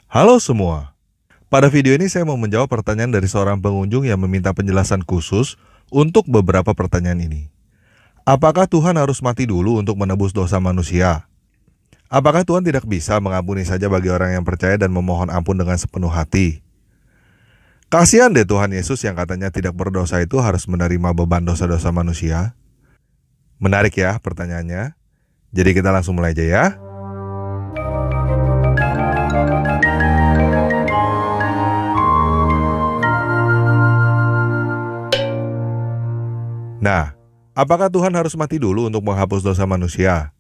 Halo semua, pada video ini saya mau menjawab pertanyaan dari seorang pengunjung yang meminta penjelasan khusus untuk beberapa pertanyaan ini. Apakah Tuhan harus mati dulu untuk menebus dosa manusia? Apakah Tuhan tidak bisa mengampuni saja bagi orang yang percaya dan memohon ampun dengan sepenuh hati? Kasihan deh Tuhan Yesus yang katanya tidak berdosa itu harus menerima beban dosa-dosa manusia. Menarik ya pertanyaannya. Jadi kita langsung mulai aja ya. Nah, apakah Tuhan harus mati dulu untuk menghapus dosa manusia?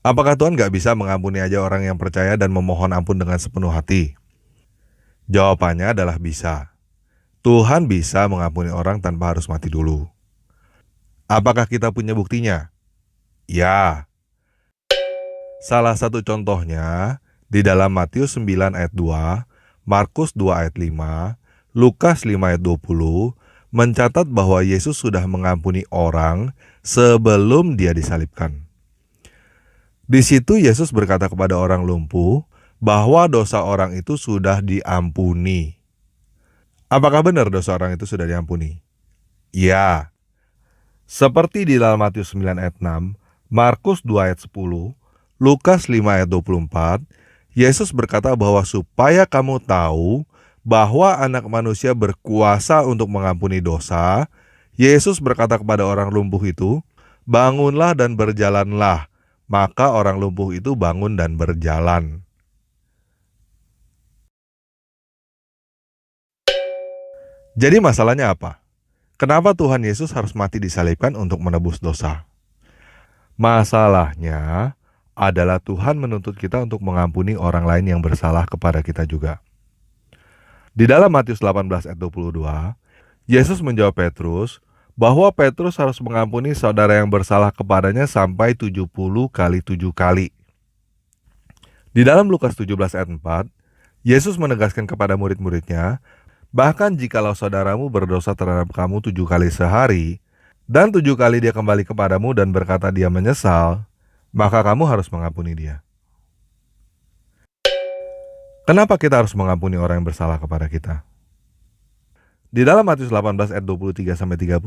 Apakah Tuhan gak bisa mengampuni aja orang yang percaya dan memohon ampun dengan sepenuh hati? Jawabannya adalah bisa. Tuhan bisa mengampuni orang tanpa harus mati dulu. Apakah kita punya buktinya? Ya. Salah satu contohnya di dalam Matius 9 ayat 2, Markus 2 ayat 5, Lukas 5 ayat 20 mencatat bahwa Yesus sudah mengampuni orang sebelum dia disalibkan. Di situ Yesus berkata kepada orang lumpuh bahwa dosa orang itu sudah diampuni. Apakah benar dosa orang itu sudah diampuni? Ya. Seperti di dalam Matius 9 ayat 6, Markus 2 ayat 10, Lukas 5 ayat 24, Yesus berkata bahwa supaya kamu tahu bahwa anak manusia berkuasa untuk mengampuni dosa, Yesus berkata kepada orang lumpuh itu, bangunlah dan berjalanlah. Maka orang lumpuh itu bangun dan berjalan. Jadi masalahnya apa? Kenapa Tuhan Yesus harus mati disalibkan untuk menebus dosa? Masalahnya adalah Tuhan menuntut kita untuk mengampuni orang lain yang bersalah kepada kita juga. Di dalam Matius 18 ayat 22, Yesus menjawab Petrus bahwa Petrus harus mengampuni saudara yang bersalah kepadanya sampai 70 kali 7 kali. Di dalam Lukas 17 ayat 4, Yesus menegaskan kepada murid-muridnya, bahkan jikalau saudaramu berdosa terhadap kamu 7 kali sehari, dan 7 kali dia kembali kepadamu dan berkata dia menyesal, maka kamu harus mengampuni dia. Kenapa kita harus mengampuni orang yang bersalah kepada kita? Di dalam Matius 18 ayat 23-35,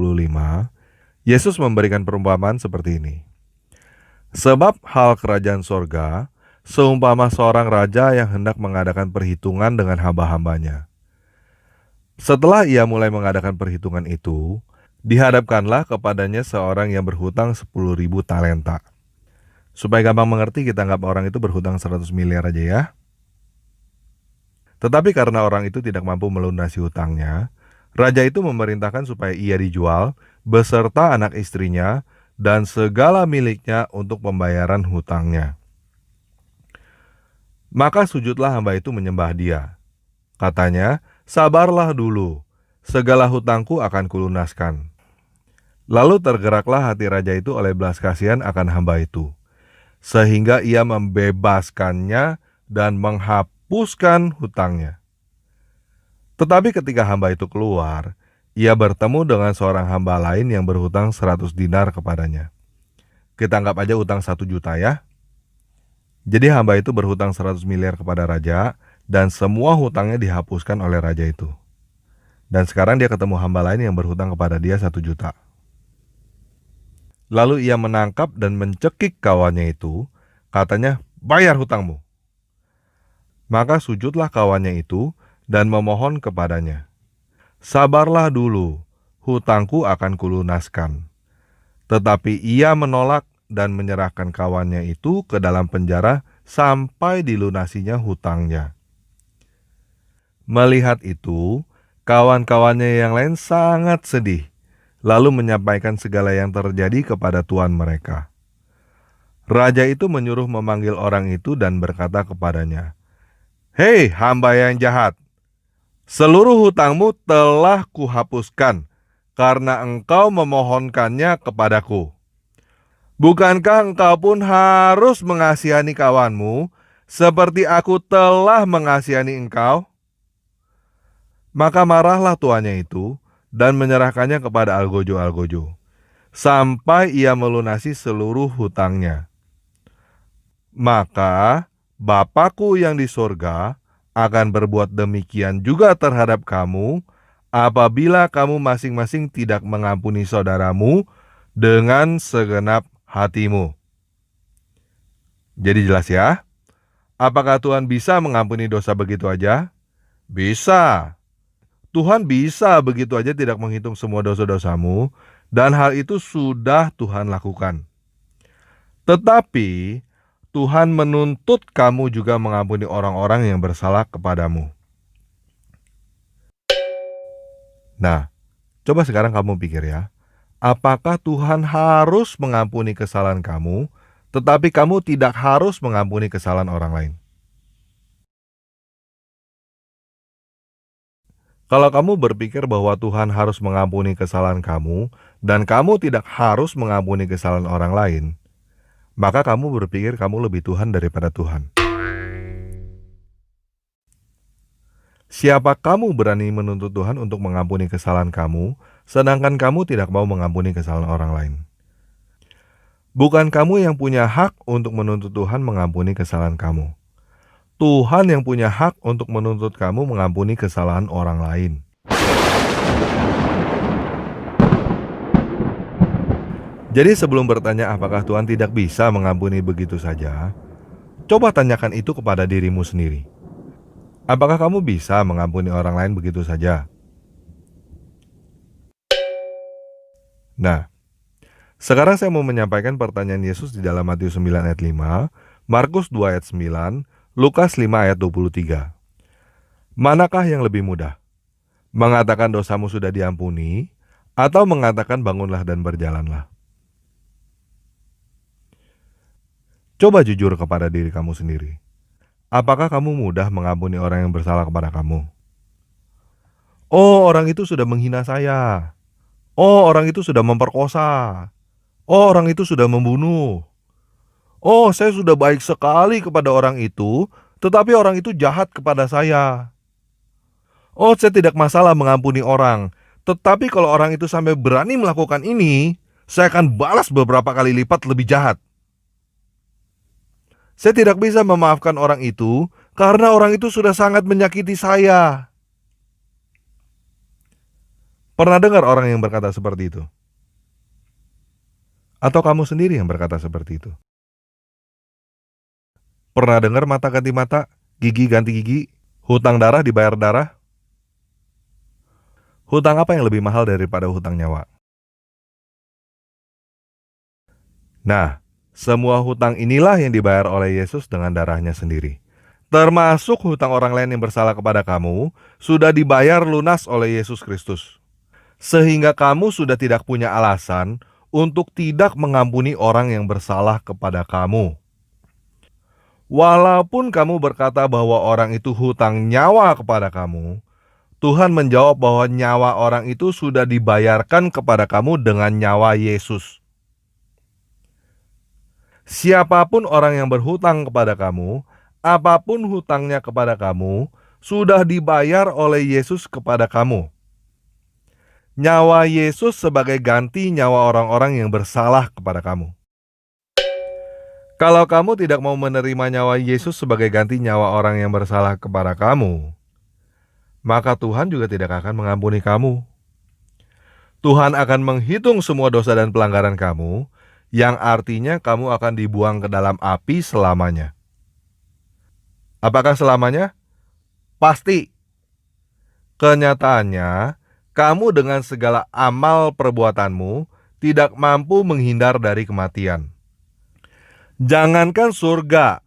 Yesus memberikan perumpamaan seperti ini. Sebab hal kerajaan sorga, seumpama seorang raja yang hendak mengadakan perhitungan dengan hamba-hambanya. Setelah ia mulai mengadakan perhitungan itu, dihadapkanlah kepadanya seorang yang berhutang 10.000 talenta. Supaya gampang mengerti, kita anggap orang itu berhutang 100 miliar aja ya. Tetapi karena orang itu tidak mampu melunasi hutangnya, raja itu memerintahkan supaya ia dijual beserta anak istrinya dan segala miliknya untuk pembayaran hutangnya. Maka sujudlah hamba itu menyembah dia. Katanya, sabarlah dulu, segala hutangku akan kulunaskan. Lalu tergeraklah hati raja itu oleh belas kasihan akan hamba itu, sehingga ia membebaskannya dan menghapuskan hutangnya. Tetapi ketika hamba itu keluar, ia bertemu dengan seorang hamba lain yang berhutang 100 dinar kepadanya. Kita anggap aja hutang 1 juta ya. Jadi hamba itu berhutang 100 miliar kepada raja, dan semua hutangnya dihapuskan oleh raja itu. Dan sekarang dia ketemu hamba lain yang berhutang kepada dia 1 juta. Lalu ia menangkap dan mencekik kawannya itu, katanya, bayar hutangmu. Maka sujudlah kawannya itu dan memohon kepadanya, sabarlah dulu, hutangku akan kulunaskan. Tetapi ia menolak dan menyerahkan kawannya itu ke dalam penjara sampai dilunasinya hutangnya. Melihat itu, kawan-kawannya yang lain sangat sedih, lalu menyampaikan segala yang terjadi kepada tuan mereka. Raja itu menyuruh memanggil orang itu dan berkata kepadanya, hei hamba yang jahat, seluruh hutangmu telah kuhapuskan karena engkau memohonkannya kepadaku. Bukankah engkau pun harus mengasihani kawanmu seperti aku telah mengasihani engkau? Maka marahlah tuannya itu dan menyerahkannya kepada algojo-algojo, sampai ia melunasi seluruh hutangnya. Maka Bapakku yang di sorga akan berbuat demikian juga terhadap kamu apabila kamu masing-masing tidak mengampuni saudaramu dengan segenap hatimu. Jadi jelas ya? Apakah Tuhan bisa mengampuni dosa begitu aja? Bisa. Tuhan bisa begitu aja tidak menghitung semua dosa-dosamu, dan hal itu sudah Tuhan lakukan. Tetapi Tuhan menuntut kamu juga mengampuni orang-orang yang bersalah kepadamu. Nah, coba sekarang kamu pikir ya, apakah Tuhan harus mengampuni kesalahan kamu, tetapi kamu tidak harus mengampuni kesalahan orang lain? Kalau kamu berpikir bahwa Tuhan harus mengampuni kesalahan kamu, dan kamu tidak harus mengampuni kesalahan orang lain, maka kamu berpikir kamu lebih Tuhan daripada Tuhan. Siapa kamu berani menuntut Tuhan untuk mengampuni kesalahan kamu, sedangkan kamu tidak mau mengampuni kesalahan orang lain? Bukan kamu yang punya hak untuk menuntut Tuhan mengampuni kesalahan kamu. Tuhan yang punya hak untuk menuntut kamu mengampuni kesalahan orang lain. Jadi sebelum bertanya apakah Tuhan tidak bisa mengampuni begitu saja, coba tanyakan itu kepada dirimu sendiri. Apakah kamu bisa mengampuni orang lain begitu saja? Nah, sekarang saya mau menyampaikan pertanyaan Yesus di dalam Matius 9 ayat 5, Markus 2 ayat 9, Lukas 5 ayat 23. Manakah yang lebih mudah? Mengatakan dosamu sudah diampuni, atau mengatakan bangunlah dan berjalanlah? Coba jujur kepada diri kamu sendiri. Apakah kamu mudah mengampuni orang yang bersalah kepada kamu? Oh, orang itu sudah menghina saya. Oh, orang itu sudah memperkosa. Oh, orang itu sudah membunuh. Oh, saya sudah baik sekali kepada orang itu, tetapi orang itu jahat kepada saya. Oh, saya tidak masalah mengampuni orang, tetapi kalau orang itu sampai berani melakukan ini, saya akan balas beberapa kali lipat lebih jahat. Saya tidak bisa memaafkan orang itu, karena orang itu sudah sangat menyakiti saya. Pernah dengar orang yang berkata seperti itu? Atau kamu sendiri yang berkata seperti itu? Pernah dengar mata ganti mata, gigi ganti gigi, hutang darah dibayar darah? Hutang apa yang lebih mahal daripada hutang nyawa? Nah, semua hutang inilah yang dibayar oleh Yesus dengan darahnya sendiri. Termasuk hutang orang lain yang bersalah kepada kamu, sudah dibayar lunas oleh Yesus Kristus. Sehingga kamu sudah tidak punya alasan untuk tidak mengampuni orang yang bersalah kepada kamu. Walaupun kamu berkata bahwa orang itu hutang nyawa kepada kamu, Tuhan menjawab bahwa nyawa orang itu sudah dibayarkan kepada kamu dengan nyawa Yesus. Siapapun orang yang berhutang kepada kamu, apapun hutangnya kepada kamu, sudah dibayar oleh Yesus kepada kamu. Nyawa Yesus sebagai ganti nyawa orang-orang yang bersalah kepada kamu. Kalau kamu tidak mau menerima nyawa Yesus sebagai ganti nyawa orang yang bersalah kepada kamu, maka Tuhan juga tidak akan mengampuni kamu. Tuhan akan menghitung semua dosa dan pelanggaran kamu, yang artinya kamu akan dibuang ke dalam api selamanya. Apakah selamanya? Pasti. Kenyataannya, kamu dengan segala amal perbuatanmu tidak mampu menghindar dari kematian. Jangankan surga,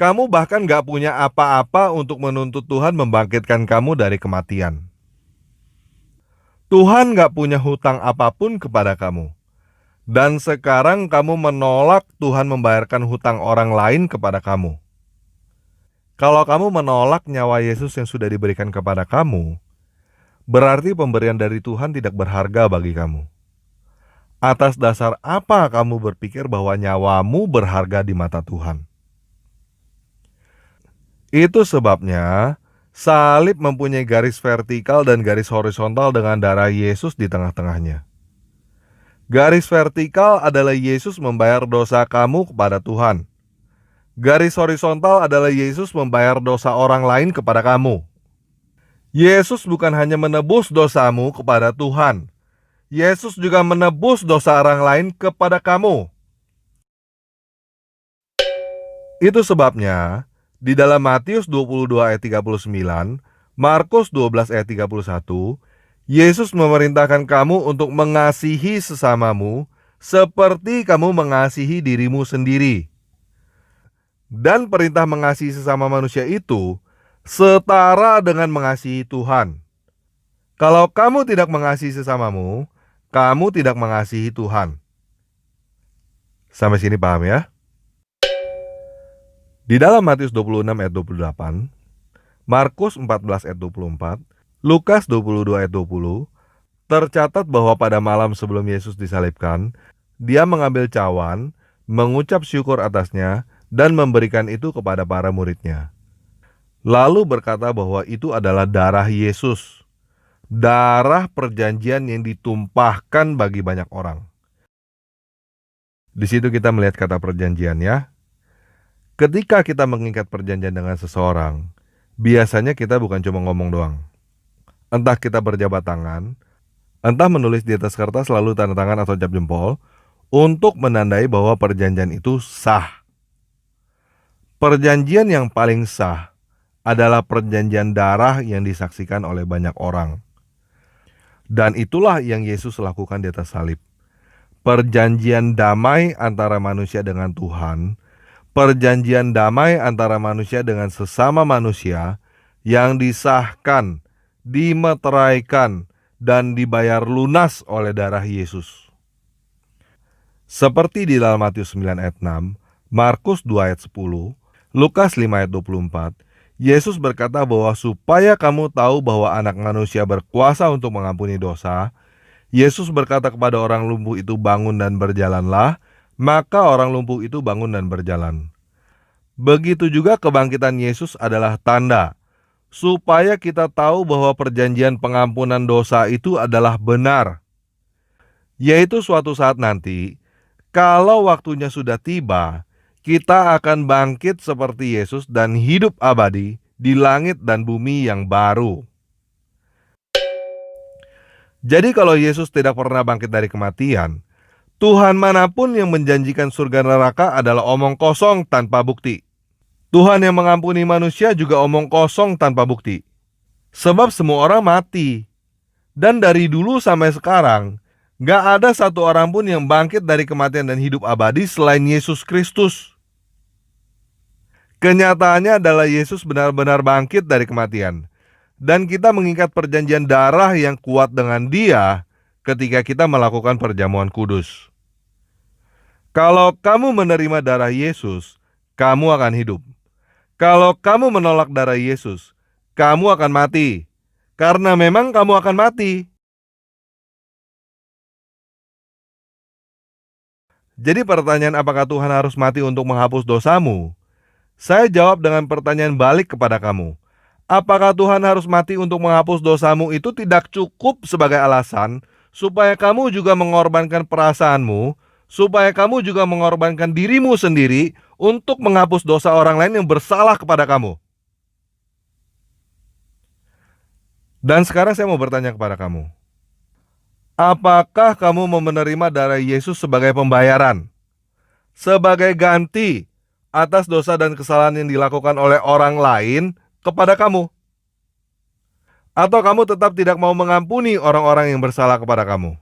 kamu bahkan gak punya apa-apa untuk menuntut Tuhan membangkitkan kamu dari kematian. Tuhan gak punya hutang apapun kepada kamu. Dan sekarang kamu menolak Tuhan membayarkan hutang orang lain kepada kamu. Kalau kamu menolak nyawa Yesus yang sudah diberikan kepada kamu, berarti pemberian dari Tuhan tidak berharga bagi kamu. Atas dasar apa kamu berpikir bahwa nyawamu berharga di mata Tuhan? Itu sebabnya salib mempunyai garis vertikal dan garis horizontal dengan darah Yesus di tengah-tengahnya. Garis vertikal adalah Yesus membayar dosa kamu kepada Tuhan. Garis horizontal adalah Yesus membayar dosa orang lain kepada kamu. Yesus bukan hanya menebus dosamu kepada Tuhan. Yesus juga menebus dosa orang lain kepada kamu. Itu sebabnya, di dalam Matius 22 ayat 39, Markus 12 ayat 31, Yesus memerintahkan kamu untuk mengasihi sesamamu seperti kamu mengasihi dirimu sendiri. Dan perintah mengasihi sesama manusia itu setara dengan mengasihi Tuhan. Kalau kamu tidak mengasihi sesamamu, kamu tidak mengasihi Tuhan. Sampai sini paham ya? Di dalam Matius 26 ayat 28, Markus 14 ayat 24, Lukas 22 ayat 20, tercatat bahwa pada malam sebelum Yesus disalibkan, dia mengambil cawan, mengucap syukur atasnya, dan memberikan itu kepada para muridnya. Lalu berkata bahwa itu adalah darah Yesus, darah perjanjian yang ditumpahkan bagi banyak orang. Di situ kita melihat kata perjanjian ya. Ketika kita mengikat perjanjian dengan seseorang, biasanya kita bukan cuma ngomong doang. Entah kita berjabat tangan, entah menulis di atas kertas lalu tanda tangan atau cap jempol, untuk menandai bahwa perjanjian itu sah. Perjanjian yang paling sah adalah perjanjian darah yang disaksikan oleh banyak orang. Dan itulah yang Yesus lakukan di atas salib. Perjanjian damai antara manusia dengan Tuhan, perjanjian damai antara manusia dengan sesama manusia yang disahkan, dimeteraikan, dan dibayar lunas oleh darah Yesus. Seperti di dalam Matius 9 ayat 6, Markus 2 ayat 10, Lukas 5 ayat 24, Yesus berkata bahwa supaya kamu tahu bahwa anak manusia berkuasa untuk mengampuni dosa, Yesus berkata kepada orang lumpuh itu bangun dan berjalanlah, maka orang lumpuh itu bangun dan berjalan. Begitu juga kebangkitan Yesus adalah tanda, supaya kita tahu bahwa perjanjian pengampunan dosa itu adalah benar. Yaitu suatu saat nanti, kalau waktunya sudah tiba, kita akan bangkit seperti Yesus dan hidup abadi di langit dan bumi yang baru. Jadi kalau Yesus tidak pernah bangkit dari kematian, Tuhan manapun yang menjanjikan surga neraka adalah omong kosong tanpa bukti. Tuhan yang mengampuni manusia juga omong kosong tanpa bukti. Sebab semua orang mati. Dan dari dulu sampai sekarang, gak ada satu orang pun yang bangkit dari kematian dan hidup abadi selain Yesus Kristus. Kenyataannya adalah Yesus benar-benar bangkit dari kematian. Dan kita mengikat perjanjian darah yang kuat dengan Dia ketika kita melakukan perjamuan kudus. Kalau kamu menerima darah Yesus, kamu akan hidup. Kalau kamu menolak darah Yesus, kamu akan mati. Karena memang kamu akan mati. Jadi pertanyaan apakah Tuhan harus mati untuk menghapus dosamu? Saya jawab dengan pertanyaan balik kepada kamu. Apakah Tuhan harus mati untuk menghapus dosamu itu tidak cukup sebagai alasan supaya kamu juga mengorbankan perasaanmu, supaya kamu juga mengorbankan dirimu sendiri untuk menghapus dosa orang lain yang bersalah kepada kamu? Dan sekarang saya mau bertanya kepada kamu. Apakah kamu mau menerima darah Yesus sebagai pembayaran? Sebagai ganti atas dosa dan kesalahan yang dilakukan oleh orang lain kepada kamu? Atau kamu tetap tidak mau mengampuni orang-orang yang bersalah kepada kamu?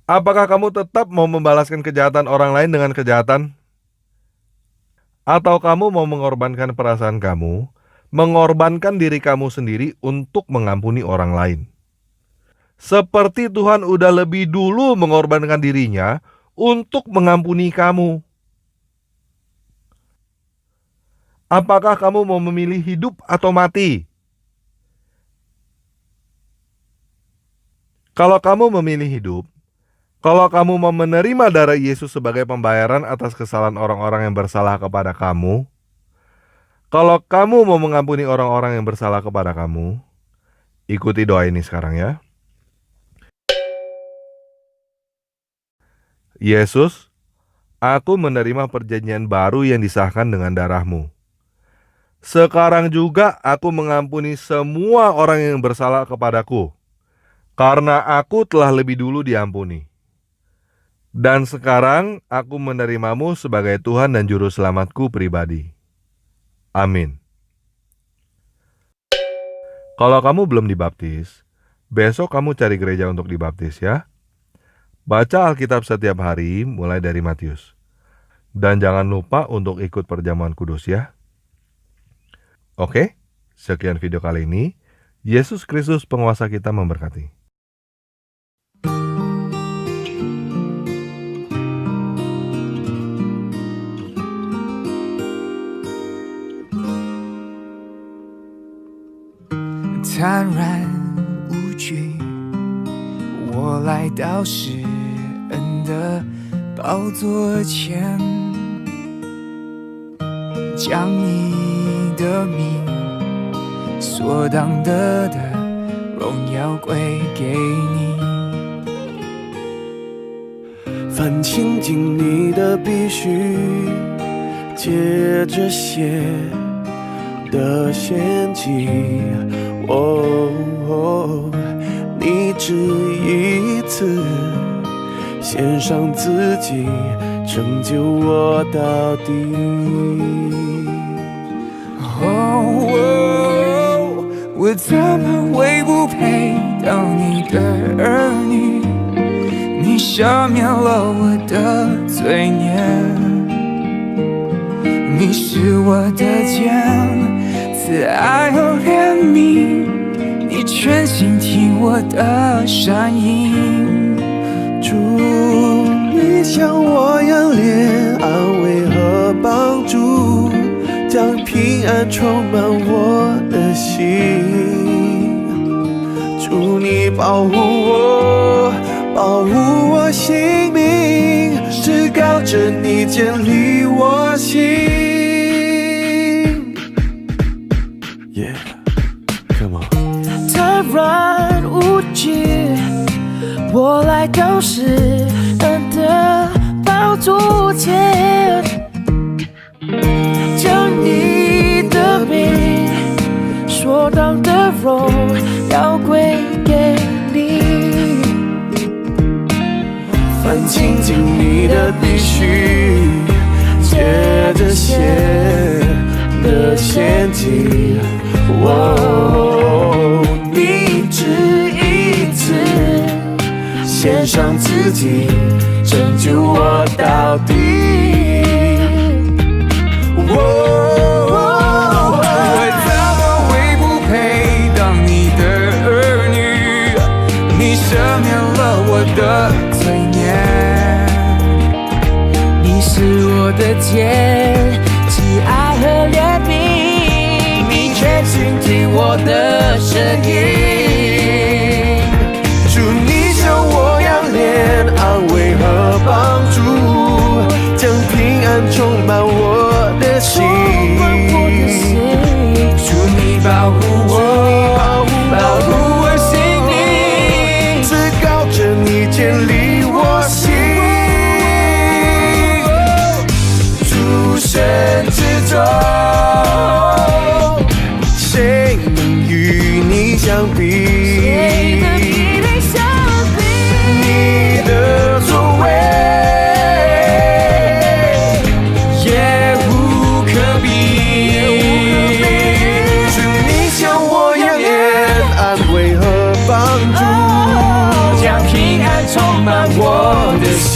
Apakah kamu tetap mau membalaskan kejahatan orang lain dengan kejahatan? Atau kamu mau mengorbankan perasaan kamu, mengorbankan diri kamu sendiri untuk mengampuni orang lain? Seperti Tuhan udah lebih dulu mengorbankan dirinya untuk mengampuni kamu. Apakah kamu mau memilih hidup atau mati? Kalau kamu memilih hidup, kalau kamu mau menerima darah Yesus sebagai pembayaran atas kesalahan orang-orang yang bersalah kepada kamu, kalau kamu mau mengampuni orang-orang yang bersalah kepada kamu, ikuti doa ini sekarang ya. Yesus, Aku menerima perjanjian baru yang disahkan dengan darah-Mu. Sekarang juga aku mengampuni semua orang yang bersalah kepadaku, karena aku telah lebih dulu diampuni. Dan sekarang aku menerimamu sebagai Tuhan dan Juru Selamatku pribadi. Amin. Kalau kamu belum dibaptis, besok kamu cari gereja untuk dibaptis ya. Baca Alkitab setiap hari mulai dari Matius. Dan jangan lupa untuk ikut perjamuan kudus ya. Oke, sekian video kali ini. Yesus Kristus penguasa kita memberkati.坦然无惧，我来到施恩的宝座前，将你的名所当得的荣耀归给你。凡亲近你的必须借着血的献祭，你只一次献上自己，拯救我到底。我怎么会不配当你的儿女？你赦免了我的罪孽，你是我的肩，慈爱和怜悯，你全心听我的声音。主，你像我样怜安慰和帮助，将平安充满我的心。主，你保护我，保护我性命，至高者你建立我心。Yeah, come on. 坦然无惧，我来到施恩的宝座前，将你的名所当的荣耀归给你。凡亲近你的必须借着血的献祭，你只一次献上自己，拯救我到底。我怎么会不配当你的儿女？你赦免了我的罪孽，你是我的肩，慈爱和怜悯，你全心听我的声音。主，你像我样怜安慰和帮助，将平安充满我的心。主，你保护我，保护我性命，至高者你建立我心。诸神之中，谁能与你相比？你的作为也无可比。主，你像我样怜安慰和帮助，将平安充满我的心。